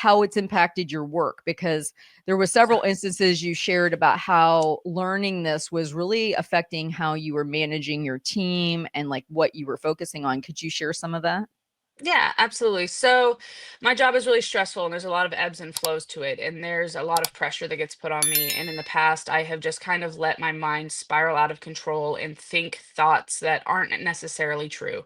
how it's impacted your work, because there were several instances you shared about how learning this was really affecting how you were managing your team and like what you were focusing on. Could you share some of that? Yeah, absolutely. So my job is really stressful and there's a lot of ebbs and flows to it. And there's a lot of pressure that gets put on me. And in the past, I have just kind of let my mind spiral out of control and think thoughts that aren't necessarily true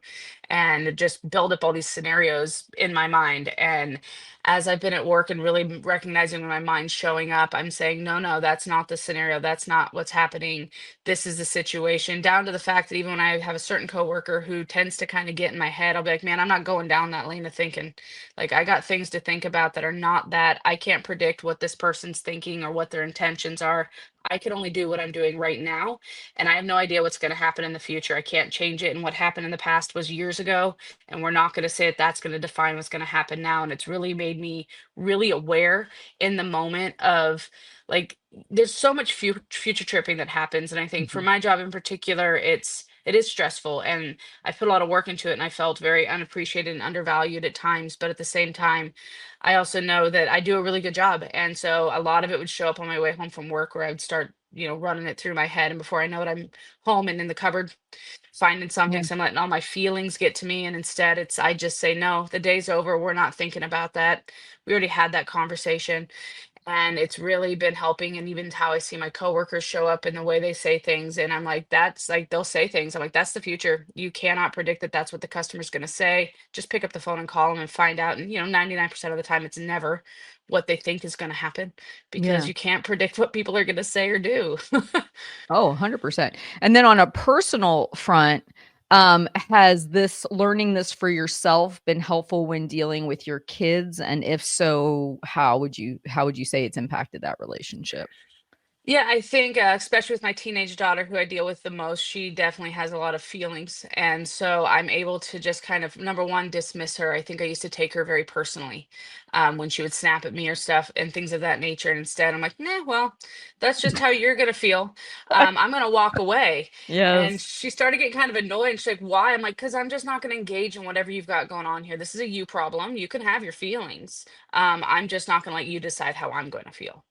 and just build up all these scenarios in my mind. And as I've been at work and really recognizing when my mind's showing up, I'm saying, no, no, that's not the scenario. That's not what's happening. This is the situation, down to the fact that even when I have a certain coworker who tends to kind of get in my head, I'll be like, man, I'm not going down that lane of thinking. Like, I got things to think about that are not that. I can't predict what this person's thinking or what their intentions are. I can only do what I'm doing right now. And I have no idea what's going to happen in the future. I can't change it. And what happened in the past was years ago. And we're not going to say that that's going to define what's going to happen now. And it's really made me really aware in the moment of, like, there's so much future tripping that happens, and I think for Mhm. my job in particular, it is stressful, and I put a lot of work into it, and I felt very unappreciated and undervalued at times. But at the same time, I also know that I do a really good job, and so a lot of it would show up on my way home from work, where I would start, running it through my head, and before I know it, I'm home and in the cupboard finding something. Yeah. So I'm letting all my feelings get to me, and instead, I just say, no, the day's over. We're not thinking about that. We already had that conversation, and it's really been helping. And even how I see my coworkers show up in the way they say things, and I'm like, that's like, they'll say things, I'm like, that's the future. You cannot predict that that's what the customer's going to say. Just pick up the phone and call them and find out. And 99% of the time it's never what they think is going to happen, because Yeah. you can't predict what people are going to say or do. Oh, 100%. And then on a personal front, has this learning this for yourself been helpful when dealing with your kids? And if so, how would you say it's impacted that relationship? Yeah, I think, especially with my teenage daughter, who I deal with the most, she definitely has a lot of feelings. And so I'm able to just kind of, number one, dismiss her. I think I used to take her very personally, when she would snap at me or stuff and things of that nature. And instead, I'm like, nah, well, that's just how you're going to feel. I'm going to walk away. And Yes. she started getting kind of annoyed. And she's like, why? I'm like, because I'm just not going to engage in whatever you've got going on here. This is a you problem. You can have your feelings. I'm just not going to let you decide how I'm going to feel,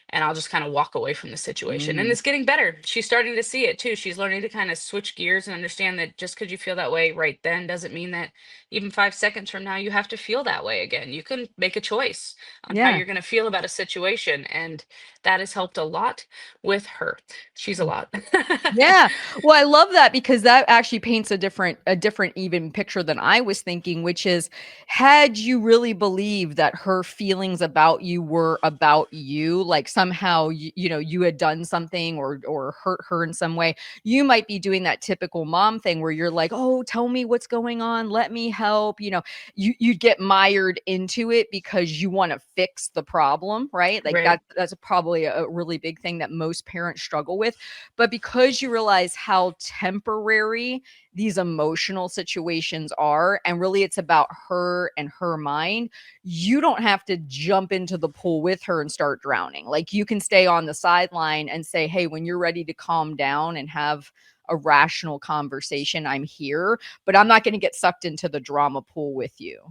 and I'll just kind of walk away from the situation. And Mm. it's getting better. She's starting to see it too. She's learning to kind of switch gears and understand that just because you feel that way right then doesn't mean that even 5 seconds from now you have to feel that way again. You can make a choice on how Yeah. you're going to feel about a situation. And that has helped a lot with her. She's a lot. Yeah. Well, I love that because that actually paints a different even picture than I was thinking, which is, had you really believed that her feelings about you were about you, like somehow you had done something or hurt her in some way, you might be doing that typical mom thing where you're like, "Oh, tell me what's going on, let me help." You'd get mired into it because you want to fix the problem, right? Like Right. that's probably a really big thing that most parents struggle with. But because you realize how temporary these emotional situations are, and really it's about her and her mind, you don't have to jump into the pool with her and start drowning. Like you can stay on the sideline and say, hey, when you're ready to calm down and have a rational conversation, I'm here, but I'm not going to get sucked into the drama pool with you.